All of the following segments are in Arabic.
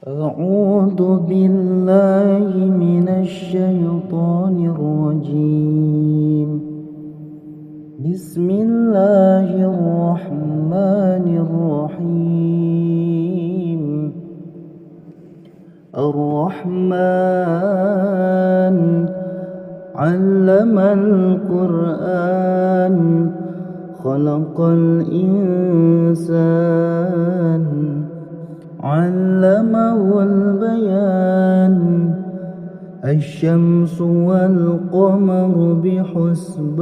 أعوذ بالله من الشيطان الرجيم. بسم الله الرحمن الرحيم. الرحمن علم القرآن خلق الإنسان علمه البيان الشمس والقمر بحسبان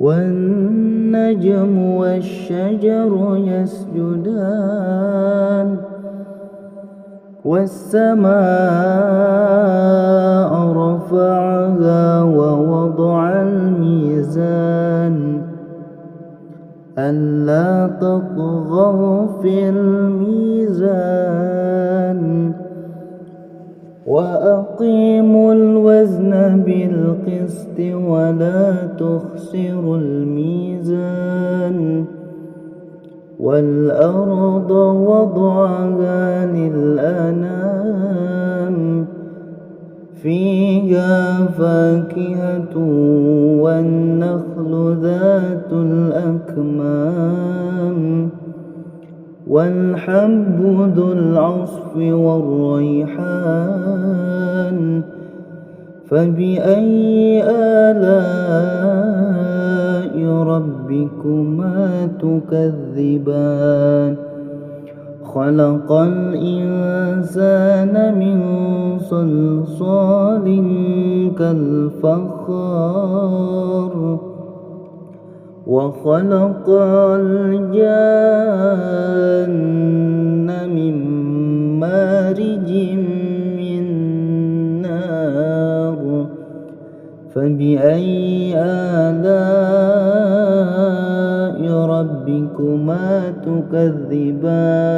والنجم والشجر يسجدان والسماء رفعها ووضع الميزان ألا تطغوا في الميزان وأقيموا الوزن بالقسط ولا تخسروا الميزان والأرض وضعها للأنام فيها فاكهة والنخل ذات الأكمام والحب ذو العصف والريحان فبأي آلاء ربكما تكذبان خلق الإنسان من صلصال كالفخار وخلق الجان من مارج من نار فبأي آلاء ربكما تكذبان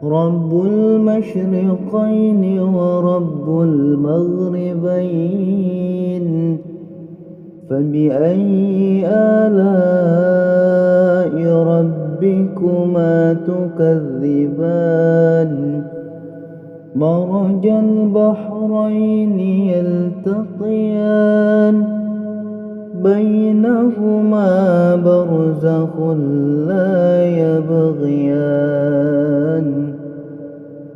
رب المشرقين ورب المغربين فبأي آلاء ربكما تكذبان مرج البحرين يلتقيان بينهما برزخ لا يبغيان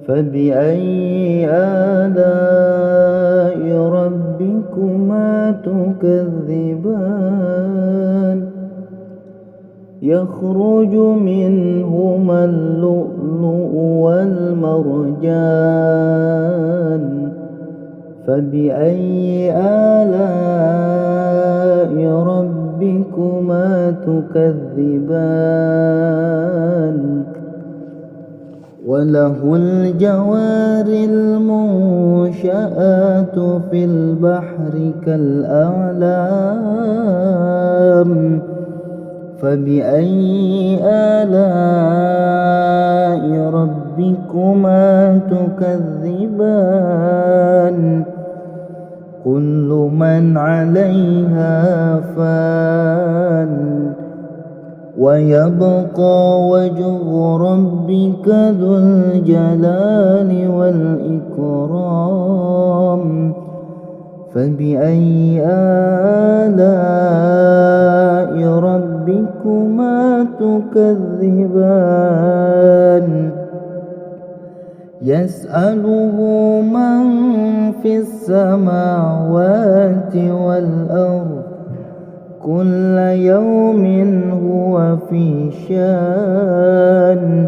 فبأي آلاء ربكما تكذبان يخرج منهما اللؤلؤ والمرجان فبأي آلاء ربكما تكذبان وله الجوار المنشآت في البحر كالأعلام فبأي آلاء ربكما تكذبان كل من عليها فان ويبقى وجه ربك ذو الجلال والإكرام فبأي آلاء ربكما تكذبان يسأله من في السماوات والأرض كل يوم هو في شان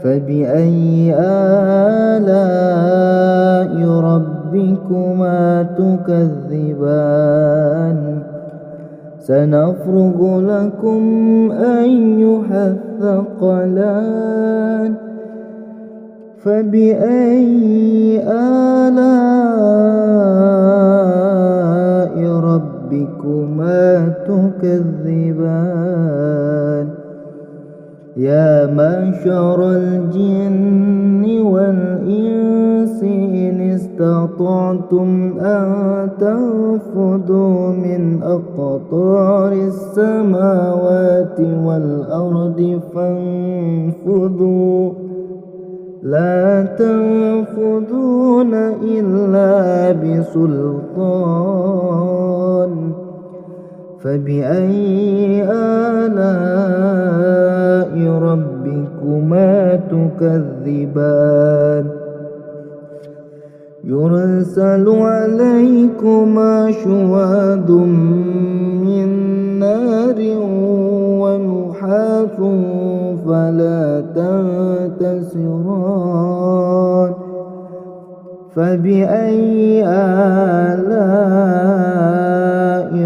فبأي آلاء ربكما تكذبان سنفرغ لكم أيها الثقلان فبأي آلاء ربكما تكذبان يا معشر الجن والإنس إن استطعتم أن تنفذوا من أقطار السماوات والأرض فانفذوا لا تنفذون إلا بسلطان فبأي آلاء ربكما تكذبان يرسل عليكما شواظ من نار ونحاس فلا تنتصران فبأي آلاء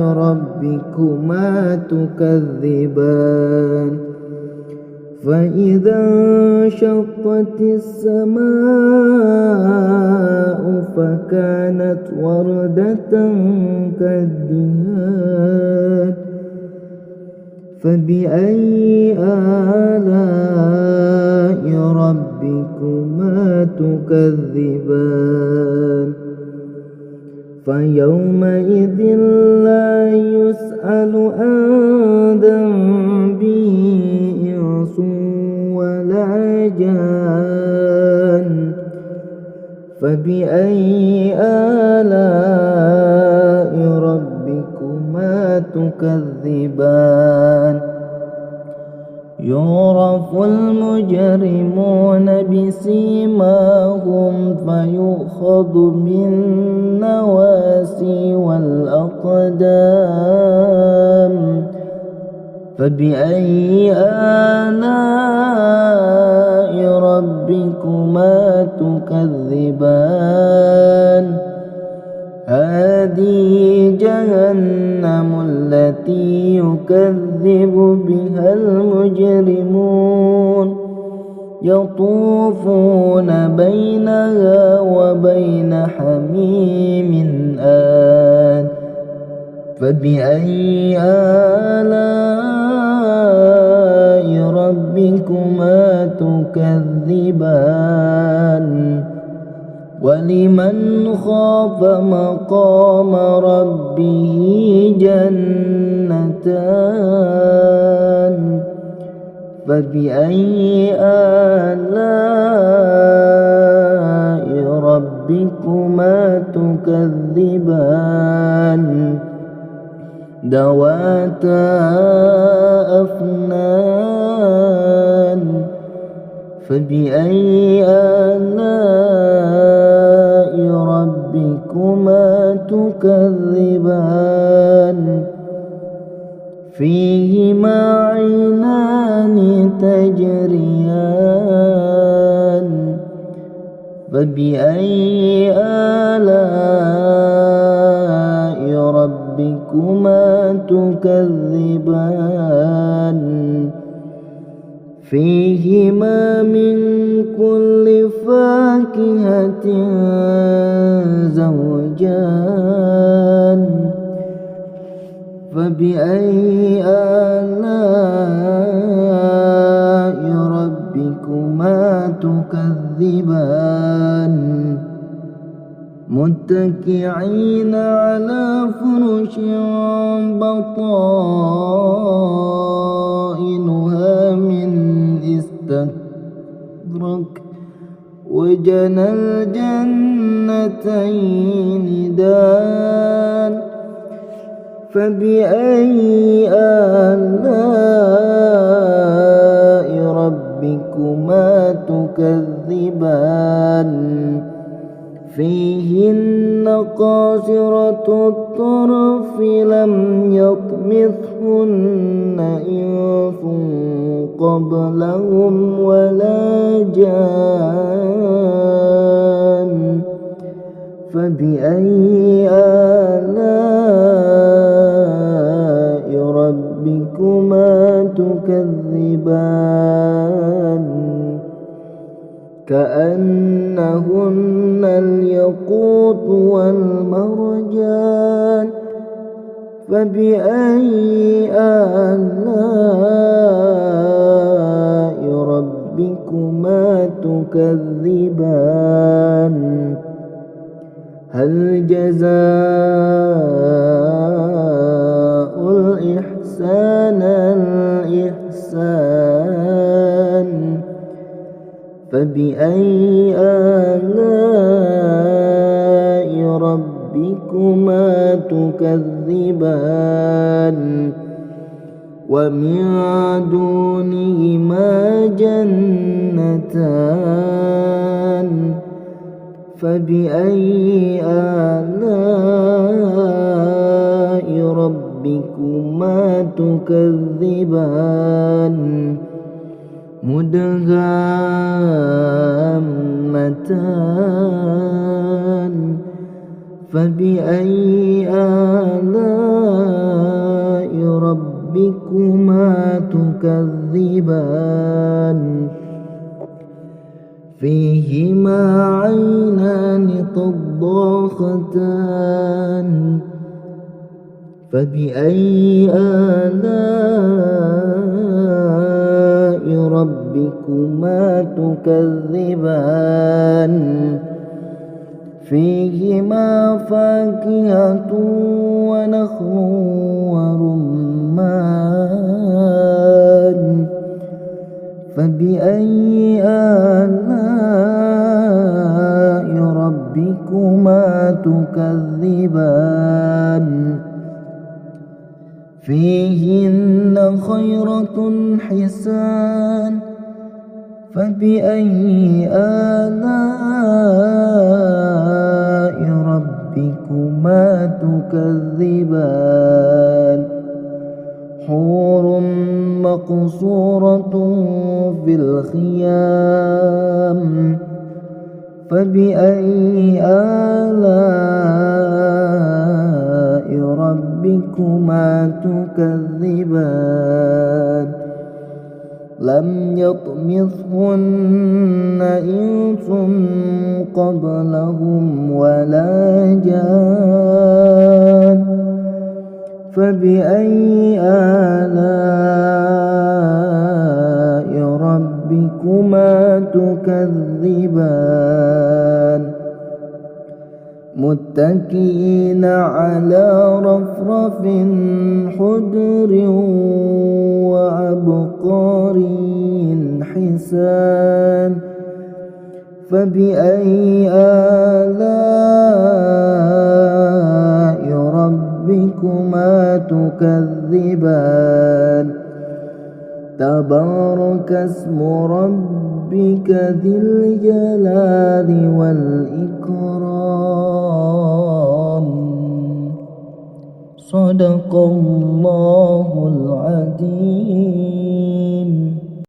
ربكما تكذبان فإذا انشقت السماء فكانت وردة كالدهان فبأي آلاء ربكما تكذبان فيومئذ لا يسأل عن ذنبه إنس ولا جان فبأي آلاء ربكما تكذبان يعرف المجرمون بسيماهم فيؤخذ بالنواسي والأقدام فبأي آلاء ربكما تكذبان هذه جهنم التي يكذب بها المجرمون يطوفون بينها وبين حميم آن فبأي آلاء ربكما تكذبان ولمن خاف مقام ربه جنتان فبأي آلاء ربكما تكذبان ذواتا أفنان فبأي آلاء ربكما تكذبان فيهما عينان تجريان فبأي آلاء ربكما تكذبان فيهما من كل فاكهة زوجان فبأي آلاء ربكما تكذبان متكئين على فرش بطائنها من استبرق وجنى الجنتين دان فبأي آلاء ربكما تكذبان فيهن قاصرات الطرف لم يطمثهن إنس قبلهم ولا جان فبأي آلاء ربكما تكذبان كأنهن الياقوت والمرجان فبأي آلاء ربكما تكذبان هل جزاء الإحسان الإحسان فبأي آلاء ربكما تكذبان ومن دونهما جنتان فبأي آلاء ربكما تكذبان مدهامتان فبأي آلاء ربكما تكذبان فيهما عينان تضاختان فبأي آلاء ربكما تكذبان فيهما فاكهة ونخل ورمان فبأي آلاء ربكما تكذبان فيهن خيرة حسان فبأي آلاء ربكما تكذبان حور مقصورة في الخيام فبأي آلاء ربكما تكذبان لم يطمثهن إنس قبلهم ولا جان فبأي آلاء ربكما تكذبان متكئين على رفرف خضر وعبقري حسان فبأي آلاء ربكما تكذبان تبارك اسم ربك ذي الجلال والإكرام صدق الله العظيم.